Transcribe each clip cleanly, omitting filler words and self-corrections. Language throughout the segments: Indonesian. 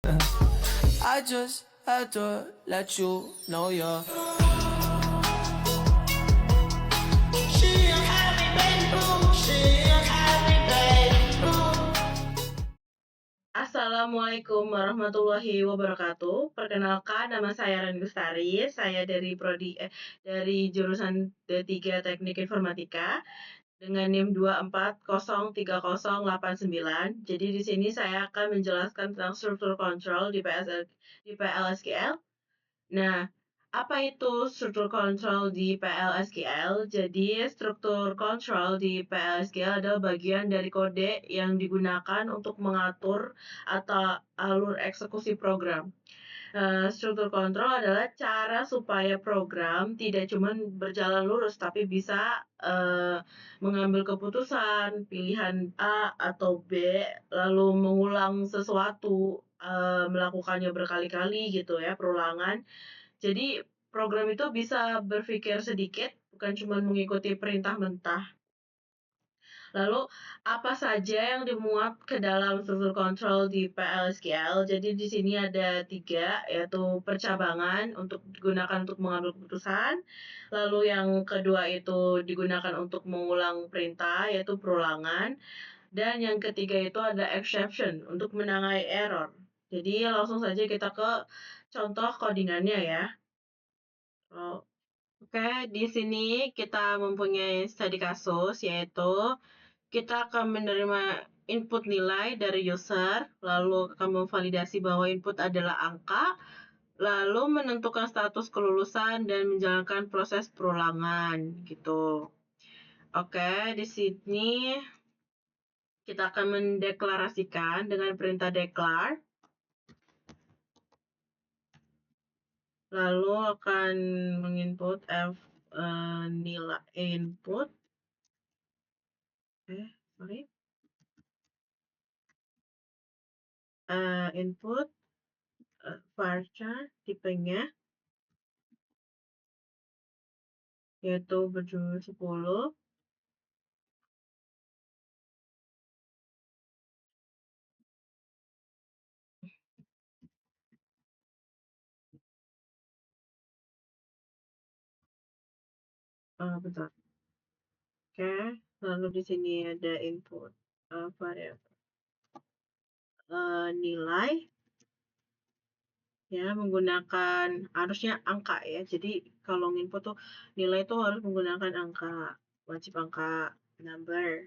I just had to let you know you're Assalamualaikum warahmatullahi wabarakatuh. Perkenalkan, nama saya Ren Gustari. Saya dari jurusan D3 Teknik Informatika dengan NIM 2403089. Jadi di sini saya akan menjelaskan tentang struktur kontrol di PLSQL. Nah, apa itu struktur kontrol di PLSQL? Jadi, struktur kontrol di PLSQL adalah bagian dari kode yang digunakan untuk mengatur atau alur eksekusi program. Struktur kontrol adalah cara supaya program tidak cuma berjalan lurus, tapi bisa mengambil keputusan, pilihan A atau B, lalu mengulang sesuatu, melakukannya berkali-kali gitu ya, perulangan. Jadi program itu bisa berpikir sedikit, bukan cuma mengikuti perintah mentah. Lalu apa saja yang dimuat ke dalam struktur kontrol di PLSQL? Jadi di sini ada 3, yaitu percabangan untuk digunakan untuk mengambil keputusan. Lalu yang kedua itu digunakan untuk mengulang perintah, yaitu perulangan. Dan yang ketiga itu ada exception untuk menangani error. Jadi langsung saja kita ke contoh codingannya ya. Oh, oke, di sini kita mempunyai study kasus, yaitu kita akan menerima input nilai dari user, lalu akan memvalidasi bahwa input adalah angka, lalu menentukan status kelulusan dan menjalankan proses perulangan gitu. Oke, di sini kita akan mendeklarasikan dengan perintah declare, lalu akan menginput nilai input, input varchar tipenya yaitu berjumlah 10. Bentar. Oke, lalu di sini ada input variabel nilai ya, menggunakan harusnya angka ya. Jadi kalau input tuh nilai itu harus menggunakan angka, wajib angka, number.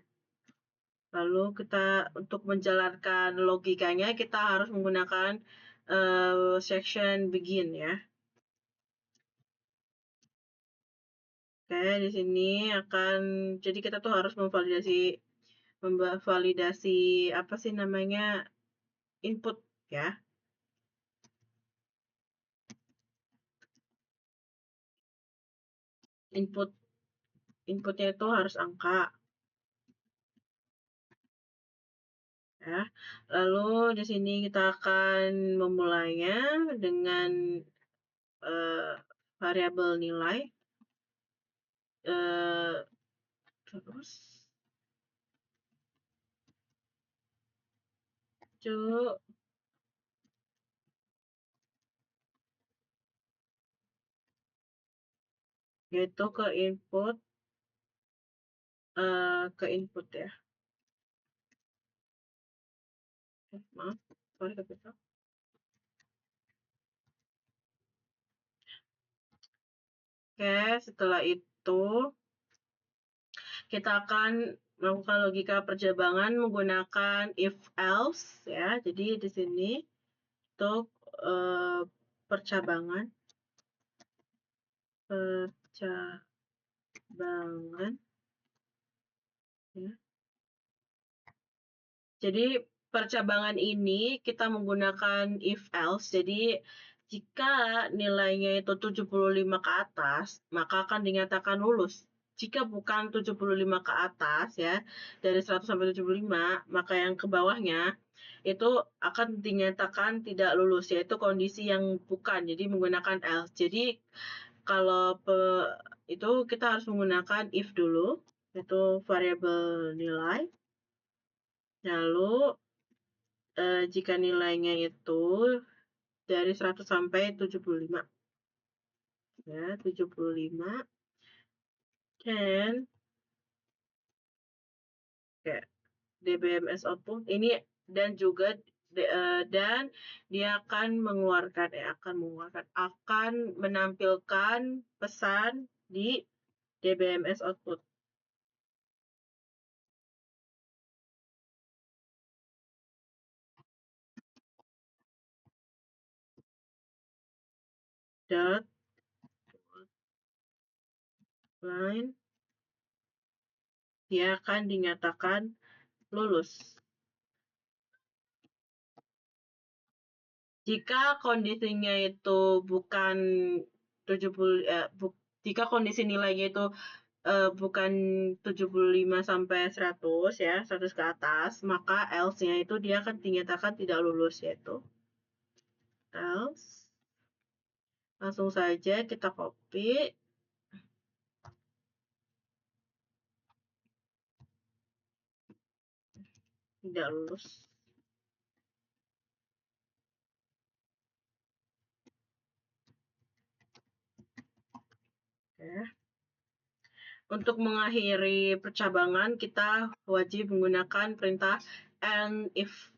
Lalu kita untuk menjalankan logikanya kita harus menggunakan section begin ya. Oke, di sini akan jadi kita tuh harus memvalidasi apa sih namanya input ya. Inputnya itu harus angka ya. Lalu di sini kita akan memulainya dengan variabel nilai, terus yaitu ke input ya. Maaf, sorry kepisah. Oke, setelah itu kita akan melakukan logika percabangan menggunakan if else ya. Jadi di sini untuk percabangan ya. Jadi percabangan ini kita menggunakan if else. Jadi jika nilainya itu 75 ke atas, maka akan dinyatakan lulus. Jika bukan 75 ke atas ya, dari 100 sampai 75, maka yang ke bawahnya itu akan dinyatakan tidak lulus, yaitu kondisi yang bukan. Jadi menggunakan else. Jadi kalau itu kita harus menggunakan if dulu, itu variabel nilai. Lalu jika nilainya itu dari 100 sampai 75. Ya, 75. Dan kayak DBMS output ini dan juga dan dia akan akan menampilkan pesan di DBMS output. Dot line dia akan dinyatakan lulus. Jika kondisinya itu bukan 70 jika kondisi nilainya itu bukan 75 sampai 100 ya, 100 ke atas, maka else-nya itu dia akan dinyatakan tidak lulus, yaitu else. Langsung saja kita copy. Tidak lulus. Oke. Untuk mengakhiri percabangan, kita wajib menggunakan perintah and if.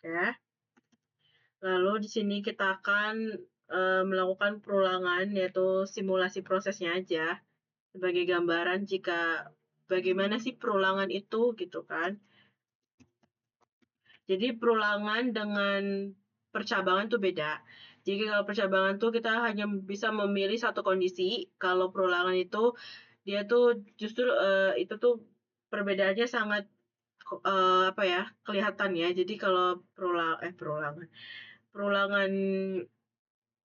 Oke. Lalu di sini kita akan melakukan perulangan, yaitu simulasi prosesnya aja sebagai gambaran jika bagaimana sih perulangan itu gitu kan. Jadi perulangan dengan percabangan tuh beda. Jadi kalau percabangan tuh kita hanya bisa memilih satu kondisi. Kalau perulangan itu dia tuh justru itu tuh perbedaannya sangat apa ya, kelihatan ya. Jadi kalau perulangan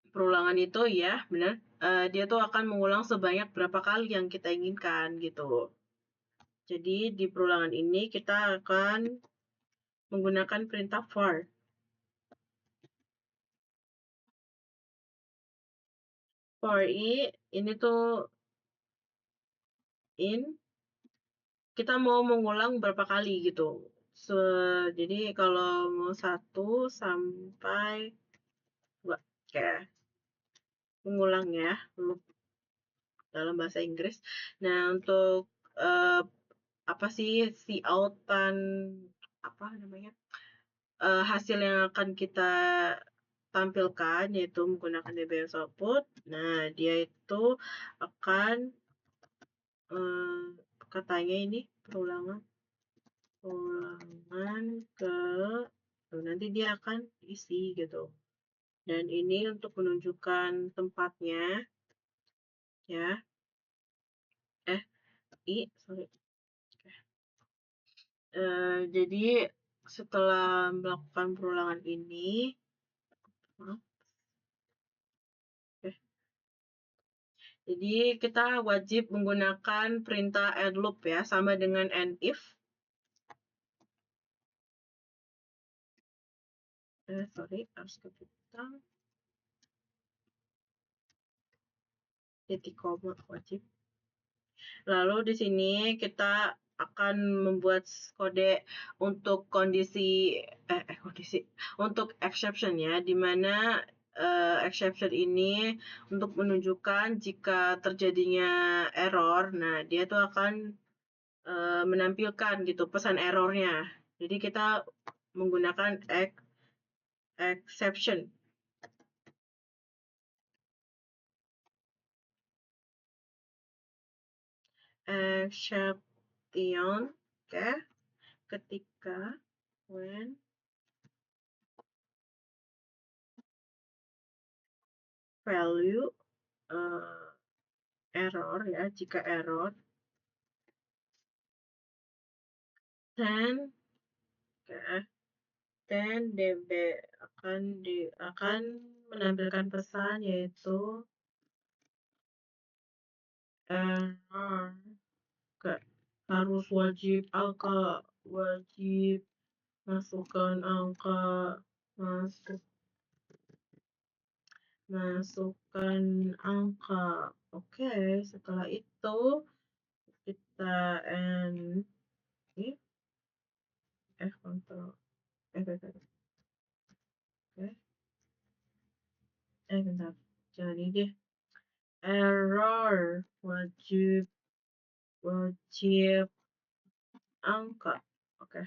perulangan itu ya benar, dia tuh akan mengulang sebanyak berapa kali yang kita inginkan gitu. Jadi di perulangan ini kita akan menggunakan perintah for. For ini tuh kita mau mengulang berapa kali gitu. Jadi kalau mau 1 sampai 2 kayak mengulang ya dalam bahasa Inggris. Nah, untuk apa sih si outan apa namanya? Hasil yang akan kita tampilkan yaitu menggunakan DBMS output. Nah, dia itu akan katanya ini perulangan ke nanti dia akan isi gitu. Dan ini untuk menunjukkan tempatnya ya. Sorry. Jadi setelah melakukan perulangan ini, jadi kita wajib menggunakan perintah add loop ya, sama dengan and if. Sorry, harus kepitan. Titik koma wajib. Lalu di sini kita akan membuat kode untuk untuk exception ya, di mana exception ini untuk menunjukkan jika terjadinya error. Nah, dia tuh akan menampilkan gitu pesan errornya. Jadi kita menggunakan exception. Exception, oke, ketika when value error ya, jika error, then DB akan menampilkan pesan yaitu error, harus wajib masukkan angka, masukkan angka. Oke, setelah itu kita N ini F Ctrl F oke. Bentar, jangan ini deh. Error wajib angka. Oke.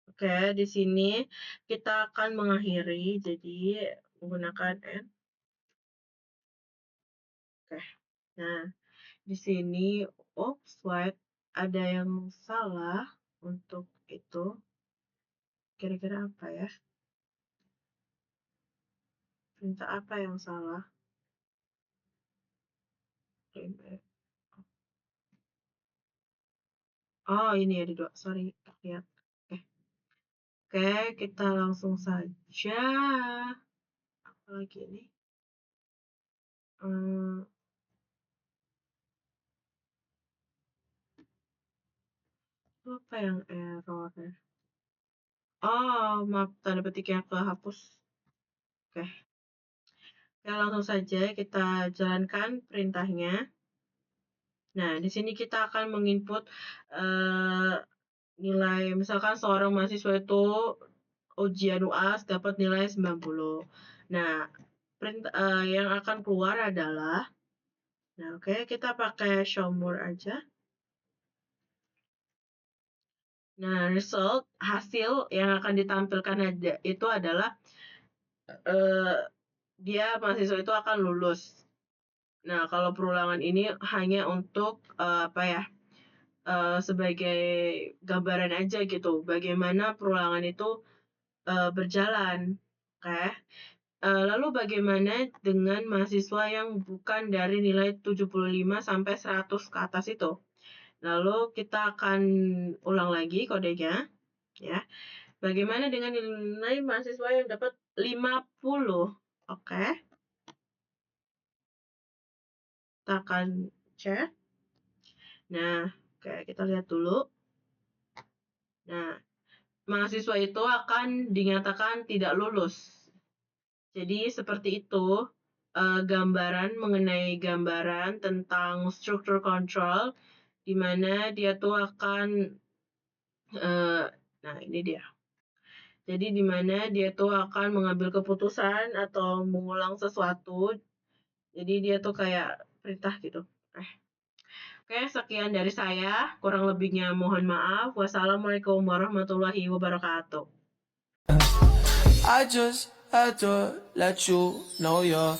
Oke, di sini kita akan mengakhiri, jadi menggunakan N. Oke. Nah, di sini, wait, ada yang salah untuk itu. Kira-kira apa ya? Perintah apa yang salah? Oh, ini ada dua. Sorry, lihat. Oke, kita langsung saja. Apa lagi ini? Apa yang error ya? Oh, maaf, tanda petiknya kehapus. Oke. Oke, langsung saja kita jalankan perintahnya. Nah, di sini kita akan menginput nilai, misalkan seorang mahasiswa itu ujian UAS dapat nilai 90. Nah, yang akan keluar adalah, nah oke, kita pakai show more aja. Nah, result, hasil yang akan ditampilkan itu adalah dia mahasiswa itu akan lulus. Nah, kalau perulangan ini hanya untuk sebagai gambaran aja gitu, bagaimana perulangan itu berjalan. Oke. Lalu bagaimana dengan mahasiswa yang bukan dari nilai 75 sampai 100 ke atas itu? Lalu kita akan ulang lagi kodenya, ya. Bagaimana dengan nilai mahasiswa yang dapat 50? Oke. Kita akan cek. Nah, oke, kita lihat dulu. Nah, mahasiswa itu akan dinyatakan tidak lulus. Jadi seperti itu gambaran mengenai gambaran tentang structure control, di mana dia tuh akan nah ini dia. Jadi di mana dia tuh akan mengambil keputusan atau mengulang sesuatu. Jadi dia tuh kayak perintah gitu. Oke, sekian dari saya. Kurang lebihnya mohon maaf. Wassalamualaikum warahmatullahi wabarakatuh. I just had to let you know you're